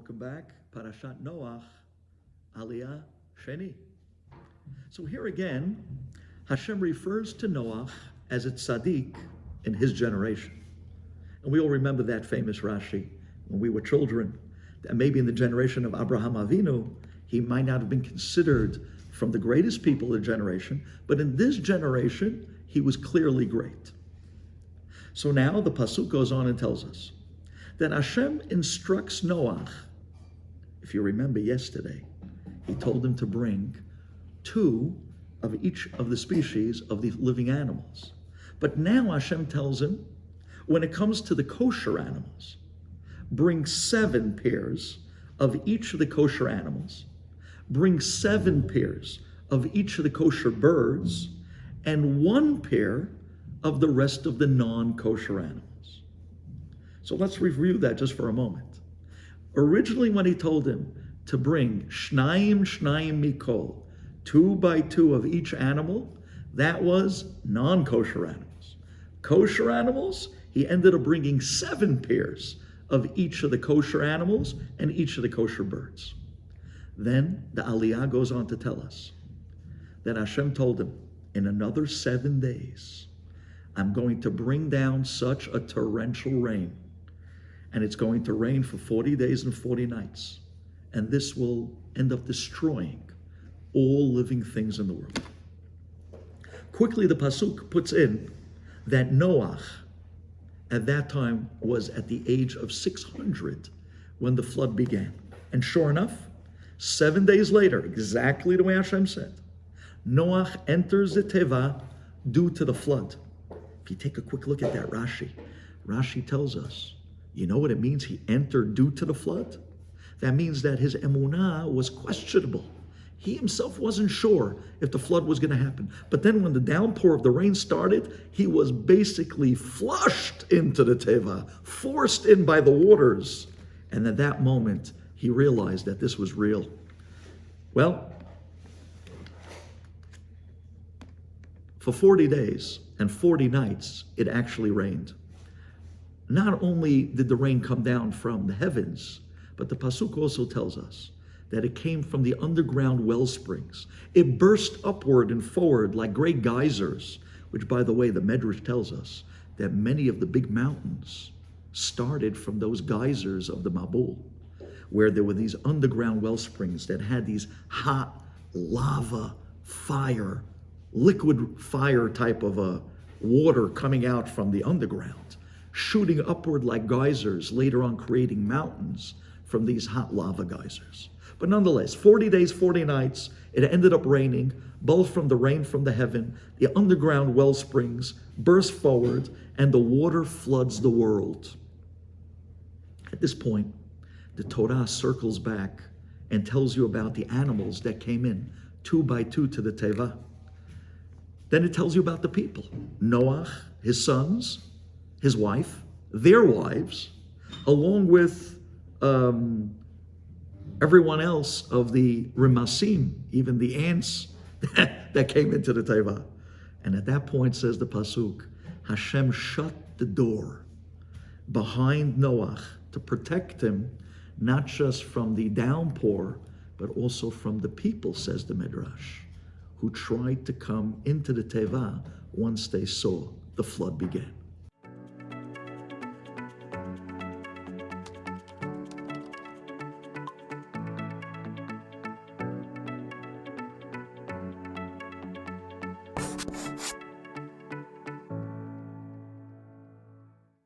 Welcome back. Parashat Noach, Aliyah, Sheni. So here again, Hashem refers to Noach as a tzaddik in his generation. And we all remember that famous Rashi when we were children, that maybe in the generation of Abraham Avinu, he might not have been considered from the greatest people of the generation, but in this generation, he was clearly great. So now the pasuk goes on and tells us that Hashem instructs Noach. If you remember yesterday, he told him to bring 2 of each of the species of the living animals. But now Hashem tells him, when it comes to the kosher animals, bring 7 pairs of each of the kosher animals, bring 7 pairs of each of the kosher birds, and 1 pair of the rest of the non-kosher animals. So let's review that just for a moment. Originally, when he told him to bring Shnayim Mikra, 2 by 2 of each animal, that was non-kosher animals. Kosher animals, he ended up bringing 7 pairs of each of the kosher animals and each of the kosher birds. Then the Aliyah goes on to tell us that Hashem told him, in another 7 days, I'm going to bring down such a torrential rain, and it's going to rain for 40 days and 40 nights, and this will end up destroying all living things in the world. Quickly, the pasuk puts in that Noach at that time was at the age of 600 when the flood began. And sure enough, 7 days later, exactly the way Hashem said, Noach enters the teva due to the flood. If you take a quick look at that Rashi tells us, you know what it means he entered due to the flood? That means that his emunah was questionable. He himself wasn't sure if the flood was going to happen. But then when the downpour of the rain started, he was basically flushed into the teva, forced in by the waters. And at that moment, he realized that this was real. Well, for 40 days and 40 nights, it actually rained. Not only did the rain come down from the heavens, but the pasuk also tells us that it came from the underground well springs. It burst upward and forward like great geysers, which, by the way, the Medrash tells us that many of the big mountains started from those geysers of the Mabul, where there were these underground well springs that had these hot lava, fire, liquid fire type of water coming out from the underground, shooting upward like geysers, later on creating mountains from these hot lava geysers. But nonetheless, 40 days, 40 nights, it ended up raining, both from the rain from the heaven, the underground well springs burst forward, and the water floods the world. At this point, the Torah circles back and tells you about the animals that came in 2 by 2 to the teva. Then it tells you about the people. Noach, his sons, his wife, their wives, along with everyone else of the Rimasim, even the ants that came into the teva. And at that point, says the pasuk, Hashem shut the door behind Noach to protect him, not just from the downpour, but also from the people, says the Midrash, who tried to come into the teva once they saw the flood began.